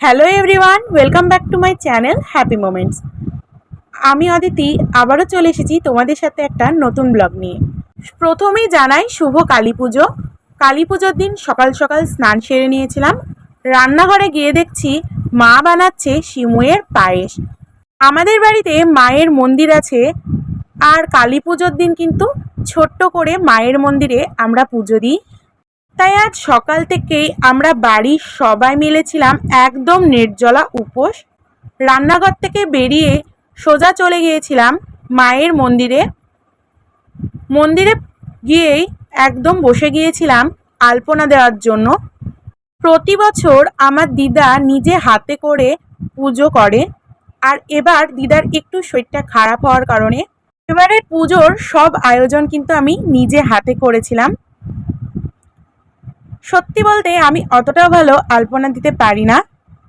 Hello everyone, welcome back to my channel happy moments. আমি অদিতি আবারও চলে এসেছি তোমাদের সাথে একটা নতুন ব্লগ নিয়ে। প্রথমেই জানাই শুভ কালী পুজো। কালী পুজোর দিন সকাল সকাল স্নান সেরে নিয়েছিলাম। রান্নাঘরে গিয়ে দেখছি মা বানাচ্ছে সিমুয়ের পায়েস। আমাদের বাড়িতে মায়ের মন্দির আছে, আর কালী পুজোর দিন কিন্তু ছোট্ট করে মায়ের মন্দিরে আমরা পুজো দিই। তাই আজ সকাল থেকেই আমরা বাড়ির সবাই মিলেছিলাম একদম নির্জলা উপোস। রান্নাঘর থেকে বেরিয়ে সোজা চলে গিয়েছিলাম মায়ের মন্দিরে। মন্দিরে গিয়েই একদম বসে গিয়েছিলাম আলপনা দেওয়ার জন্য। প্রতি বছর আমার দিদা নিজে হাতে করে পুজো করে, আর এবার দিদার একটু শরীরটা খারাপ হওয়ার কারণে এবারের পুজোর সব আয়োজন কিন্তু আমি নিজে হাতে করেছিলাম। সত্যি বলতে আমি অতটাও ভালো আলপনা দিতে পারি না,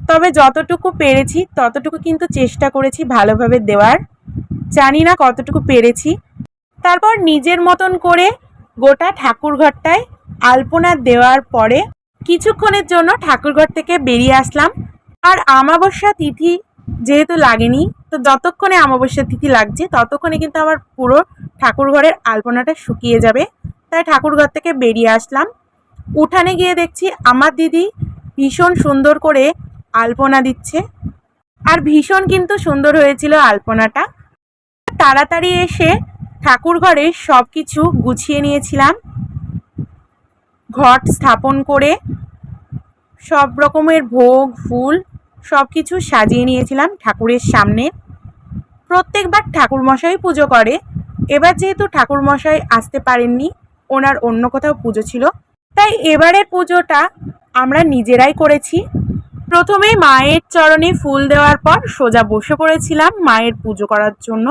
তবে যতটুকু পেরেছি ততটুকু কিন্তু চেষ্টা করেছি ভালোভাবে দেওয়ার। জানি না কতটুকু পেরেছি। তারপর নিজের মতন করে গোটা ঠাকুরঘরটায় আলপনা দেওয়ার পরে কিছুক্ষণের জন্য ঠাকুরঘর থেকে বেরিয়ে আসলাম। আর অমাবস্যা তিথি যেহেতু লাগেনি, তো যতক্ষণে অমাবস্যা তিথি লাগছে ততক্ষণে কিন্তু আমার পুরো ঠাকুরঘরের আলপনাটা শুকিয়ে যাবে। তাই ঠাকুরঘর থেকে বেরিয়ে আসলাম। উঠানে গিয়ে দেখছি আমার দিদি ভীষণ সুন্দর করে আলপনা দিচ্ছে, আর ভীষণ কিন্তু সুন্দর হয়েছিল আলপনাটা। তাড়াতাড়ি এসে ঠাকুর ঘরে সব কিছু গুছিয়ে নিয়েছিলাম। ঘট স্থাপন করে সব রকমের ভোগ ফুল সব কিছু সাজিয়ে নিয়েছিলাম ঠাকুরের সামনে। প্রত্যেকবার ঠাকুরমশাই পুজো করে, এবার যেহেতু ঠাকুরমশাই আসতে পারেননি, ওনার অন্য কোথাও পুজো ছিল, তাই এবারের পুজোটা আমরা নিজেরাই করেছি। প্রথমে মায়ের চরণে ফুল দেওয়ার পর সোজা বসে পড়েছিলাম মায়ের পুজো করার জন্য।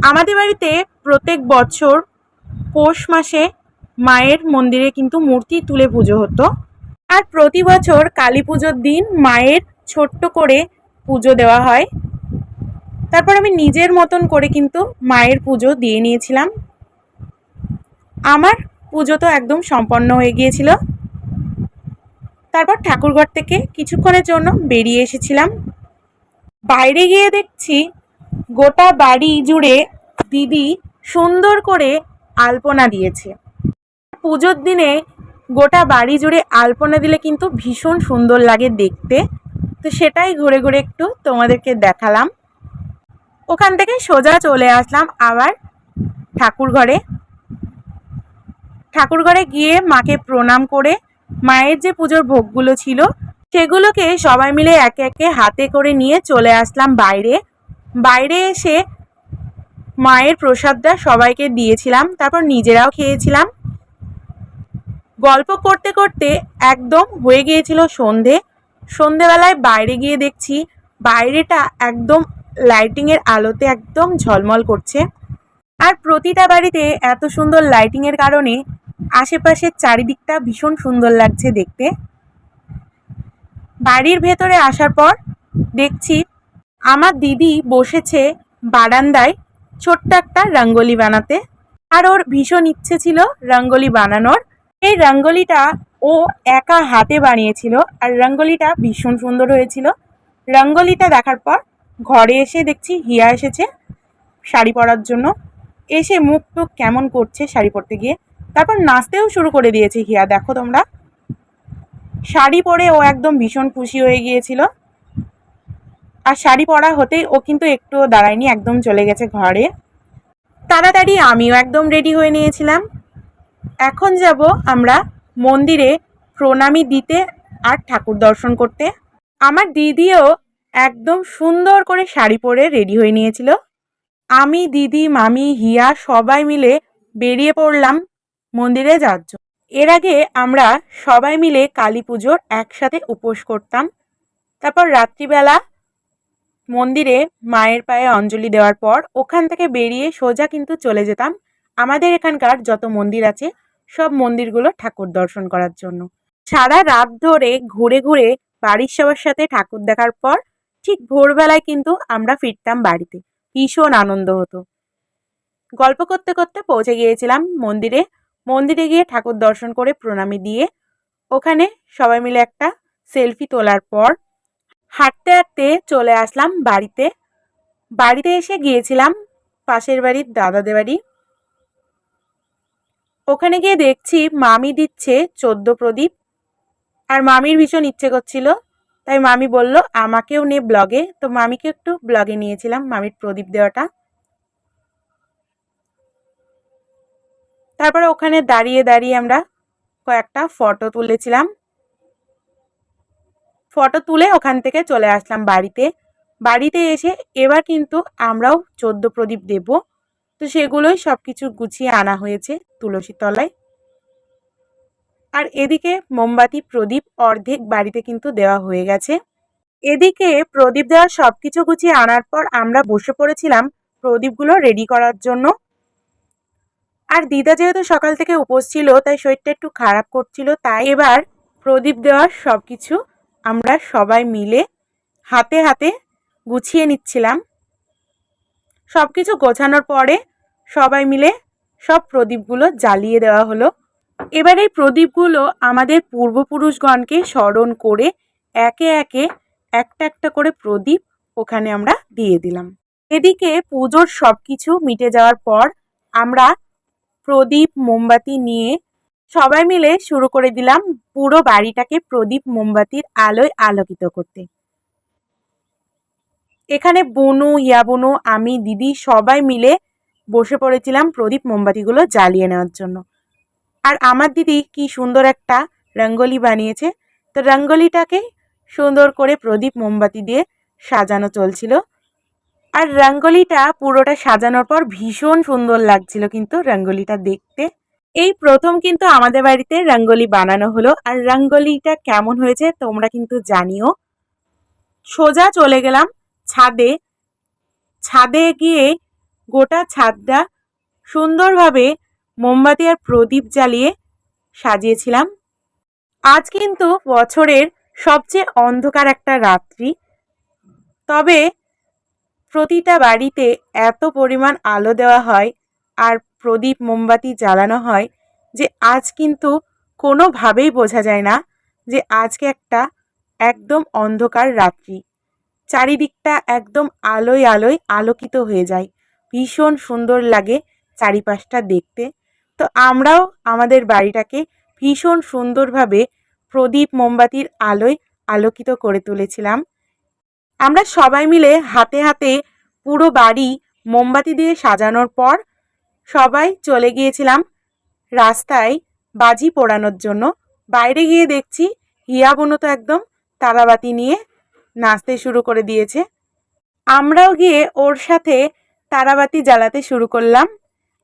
আমাদের বাড়িতে প্রত্যেক বছর পৌষ মাসে মায়ের মন্দিরে কিন্তু মূর্তি তুলে পুজো হতো, আর প্রতি বছর কালী পুজোর দিন মায়ের ছোট্ট করে পুজো দেওয়া হয়। তারপর আমি নিজের মতন করে কিন্তু মায়ের পুজো দিয়ে নিয়েছিলাম। আমার পুজো তো একদম সম্পন্ন হয়ে গিয়েছিল। তারপর ঠাকুরঘর থেকে কিছুক্ষণের জন্য বেরিয়ে এসেছিলাম। বাইরে গিয়ে দেখছি গোটা বাড়ি জুড়ে দিদি সুন্দর করে আলপনা দিয়েছে। পুজোর দিনে গোটা বাড়ি জুড়ে আলপনা দিলে কিন্তু ভীষণ সুন্দর লাগে দেখতে। তো সেটাই ঘুরে ঘুরে একটু তোমাদেরকে দেখালাম। ওখান থেকে সোজা চলে আসলাম আবার ঠাকুরঘরে গিয়ে মাকে প্রণাম করে মায়ের যে পুজোর ভোগগুলো ছিল সেগুলোকে সবাই মিলে একে একে হাতে করে নিয়ে চলে আসলাম বাইরে এসে মায়ের প্রসাদটা সবাইকে দিয়েছিলাম, তারপর নিজেরাও খেয়েছিলাম। গল্প করতে করতে একদম হয়ে গিয়েছিল সন্ধেবেলায় বাইরে গিয়ে দেখছি বাইরেটা একদম লাইটিংয়ের আলোতে একদম ঝলমল করছে। আর প্রতিটা বাড়িতে এত সুন্দর লাইটিংয়ের কারণে আশেপাশের চারিদিকটা ভীষণ সুন্দর লাগছে দেখতে। বাড়ির ভেতরে আসার পর দেখছি আমার দিদি বসেছে বারান্দায় ছোট্ট একটা রঙ্গোলি বানাতে, আর ওর ভীষণ ইচ্ছে ছিল রঙ্গোলি বানানোর। এই রঙ্গোলিটা ও একা হাতে বানিয়েছিল, আর রঙ্গোলিটা ভীষণ সুন্দর হয়েছিল। রঙ্গোলিটা দেখার পর ঘরে এসে দেখছি হিয়া এসেছে শাড়ি পরার জন্য। এসে মুখ টুক কেমন করছে শাড়ি পরতে গিয়ে, তারপর নাচতেও শুরু করে দিয়েছে হিয়া। দেখো তোমরা, শাড়ি পরে ও একদম ভীষণ খুশি হয়ে গিয়েছিল। আর শাড়ি পরা হতেই ও কিন্তু একটুও দাঁড়ায়নি, একদম চলে গেছে ঘরে। তাড়াতাড়ি আমিও একদম রেডি হয়ে নিয়েছিলাম। এখন যাব আমরা মন্দিরে প্রণামী দিতে আর ঠাকুর দর্শন করতে। আমার দিদিও একদম সুন্দর করে শাড়ি পরে রেডি হয়ে নিয়েছিল। আমি দিদি মামি হিয়া সবাই মিলে বেরিয়ে পড়লাম মন্দিরে যাওয়ার জন্য। এর আগে আমরা সবাই মিলে কালী পুজোর একসাথে উপোস করতাম। তারপর রাত্রিবেলা মন্দিরে মায়ের পায়ে অঞ্জলি দেওয়ার পর ওখান থেকে বেরিয়ে সোজা কিন্তু চলে যেতাম আমাদের এখানকার যত মন্দির আছে সব মন্দিরগুলো ঠাকুর দর্শন করার জন্য। সারা রাত ধরে ঘুরে ঘুরে বাড়ির সবার সাথে ঠাকুর দেখার পর ঠিক ভোরবেলায় কিন্তু আমরা ফিরতাম বাড়িতে। ভীষণ আনন্দ হতো। গল্প করতে করতে পৌঁছে গিয়েছিলাম মন্দিরে গিয়ে ঠাকুর দর্শন করে প্রণামী দিয়ে ওখানে সবাই মিলে একটা সেলফি তোলার পর হাঁটতে হাঁটতে চলে আসলাম বাড়িতে। বাড়িতে এসে গিয়েছিলাম পাশের বাড়ির দাদাদের বাড়ি। ওখানে গিয়ে দেখছি মামি দিচ্ছে 14 প্রদীপ। আর মামির ভীষণ ইচ্ছে করছিল, তাই মামি বলল আমাকেও নে ব্লগে। তো মামিকে একটু ব্লগে নিয়েছিলাম মামির প্রদীপ দেওয়াটা। তারপরে ওখানে দাঁড়িয়ে দাঁড়িয়ে আমরা কয়েকটা ফটো তুলেছিলাম। ফটো তুলে ওখান থেকে চলে আসলাম বাড়িতে। বাড়িতে এসে এবার কিন্তু আমরাও 14 প্রদীপ দেব। তো সেগুলোই সব কিছু গুছিয়ে আনা হয়েছে তুলসী তলায়। আর এদিকে মোমবাতি প্রদীপ অর্ধেক বাড়িতে কিন্তু দেওয়া হয়ে গেছে। এদিকে প্রদীপ দেওয়া সব কিছু গুছিয়ে আনার পর আমরা বসে পড়েছিলাম প্রদীপগুলো রেডি করার জন্য। আর দিদা যেহেতু সকাল থেকে উপোস ছিল, তাই শরীরটা একটু খারাপ করছিল, তাই এবার প্রদীপ দেওয়ার সব কিছু আমরা সবাই মিলে হাতে হাতে গুছিয়ে নিচ্ছিলাম। সব কিছু গোছানোর পরে সবাই মিলে সব প্রদীপগুলো জ্বালিয়ে দেওয়া হলো। এবার এই প্রদীপগুলো আমাদের পূর্বপুরুষগণকে স্মরণ করে একে একে একটা একটা করে প্রদীপ ওখানে আমরা দিয়ে দিলাম। এদিকে পুজোর সব কিছু মিটে যাওয়ার পর আমরা প্রদীপ মোমবাতি নিয়ে সবাই মিলে শুরু করে দিলাম পুরো বাড়িটাকে প্রদীপ মোমবাতির আলোয় আলোকিত করতে। এখানে বুনু, ইয়াবুনু, আমি, দিদি সবাই মিলে বসে পড়েছিলাম প্রদীপ মোমবাতিগুলো জ্বালিয়ে নেওয়ার জন্য। আর আমার দিদি কি সুন্দর একটা রঙ্গোলি বানিয়েছে। তো রঙ্গোলিটাকে সুন্দর করে প্রদীপ মোমবাতি দিয়ে সাজানো চলছিল। আর রঙ্গোলিটা পুরোটা সাজানোর পর ভীষণ সুন্দর লাগছিল কিন্তু রঙ্গোলিটা দেখতে। এই প্রথম কিন্তু আমাদের বাড়িতে রঙ্গোলি বানানো হলো। আর রঙ্গোলিটা কেমন হয়েছে তোমরা কিন্তু জানিও। সোজা চলে গেলাম ছাদে। ছাদে গিয়ে গোটা ছাদটা সুন্দরভাবে মোমবাতি আর প্রদীপ জ্বালিয়ে সাজিয়েছিলাম। আজ কিন্তু বছরের সবচেয়ে অন্ধকার একটা রাত্রি, তবে প্রতিটা বাড়িতে এত পরিমাণ আলো দেওয়া হয় আর প্রদীপ মোমবাতি জ্বালানো হয় যে আজ কিন্তু কোনোভাবেই বোঝা যায় না যে আজকে একটা একদম অন্ধকার রাত্রি। চারিদিকটা একদম আলোয় আলোয় আলোকিত হয়ে যায়। ভীষণ সুন্দর লাগে চারিপাশটা দেখতে। তো আমরাও আমাদের বাড়িটাকে ভীষণ সুন্দরভাবে প্রদীপ মোমবাতির আলোয় আলোকিত করে তুলেছিলাম। আমরা সবাই মিলে হাতে হাতে পুরো বাড়ি মোমবাতি দিয়ে সাজানোর পর সবাই চলে গিয়েছিলাম রাস্তায় বাজি পোড়ানোর জন্য। বাইরে গিয়ে দেখছি হিয়া বোনও তো একদম তারাবাতি নিয়ে নাচতে শুরু করে দিয়েছে। আমরাও গিয়ে ওর সাথে তারাবাতি জ্বালাতে শুরু করলাম।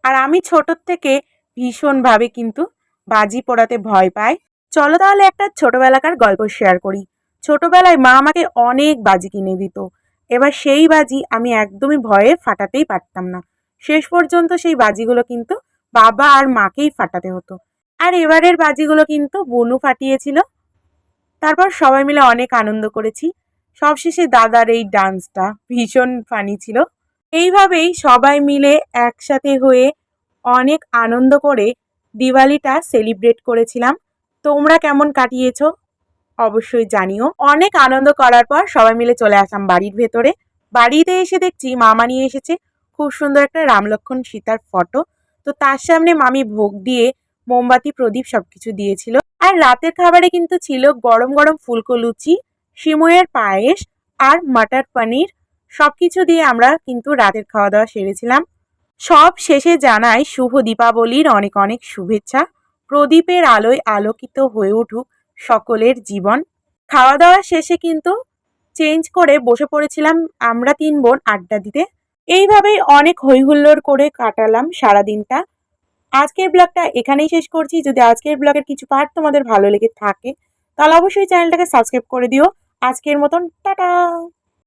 আর আমি ছোটোর থেকে ভীষণভাবে কিন্তু বাজি পোড়াতে ভয় পাই। চলো তাহলে একটা ছোটোবেলাকার গল্প শেয়ার করি। ছোটোবেলায় মা আমাকে অনেক বাজি কিনে দিত। এবার সেই বাজি আমি একদমই ভয়ে ফাটাতেই পারতাম না। শেষ পর্যন্ত সেই বাজিগুলো কিন্তু বাবা আর মাকেই ফাটাতে হতো। আর এবারের বাজিগুলো কিন্তু বুনু ফাটিয়েছিল। তারপর সবাই মিলে অনেক আনন্দ করেছি। সবশেষে দাদার এই ডান্সটা ভীষণ ফানি ছিল। এইভাবেই সবাই মিলে একসাথে হয়ে অনেক আনন্দ করে দিওয়ালিটা সেলিব্রেট করেছিলাম। তোমরা কেমন কাটিয়েছো অবশ্যই জানিও। অনেক আনন্দ করার পর সবাই মিলে চলে আসলাম বাড়ির ভেতরে। বাড়িতে এসে দেখছি মামা নিয়ে এসেছে খুব সুন্দর একটা রাম লক্ষ্মণ সীতার ফটো। তো তার সামনে মামি ভোগ দিয়ে মোমবাতি প্রদীপ সবকিছু দিয়েছিল। আর রাতের খাবারে কিন্তু ছিল গরম গরম ফুলকো লুচি, সিমইয়ের পায়েস আর মটর পনির। সবকিছু দিয়ে আমরা কিন্তু রাতের খাওয়া দাওয়া সেরেছিলাম। সব শেষে জানাই শুভ দীপাবলির অনেক অনেক শুভেচ্ছা। প্রদীপের আলোয় আলোকিত হয়ে উঠুক সকলের জীবন। খাওয়া দাওয়া শেষে কিন্তু চেঞ্জ করে বসে পড়েছিলাম আমরা 3 বোন আড্ডা দিতে। এইভাবেই অনেক হইহুল্লোড় করে কাটালাম সারাদিনটা। আজকের ব্লগটা এখানেই শেষ করছি। যদি আজকের ব্লগের কিছু পার্ট তোমাদের ভালো লেগে থাকে তাহলে অবশ্যই চ্যানেলটাকে সাবস্ক্রাইব করে দিও। আজকের মতন টাটা।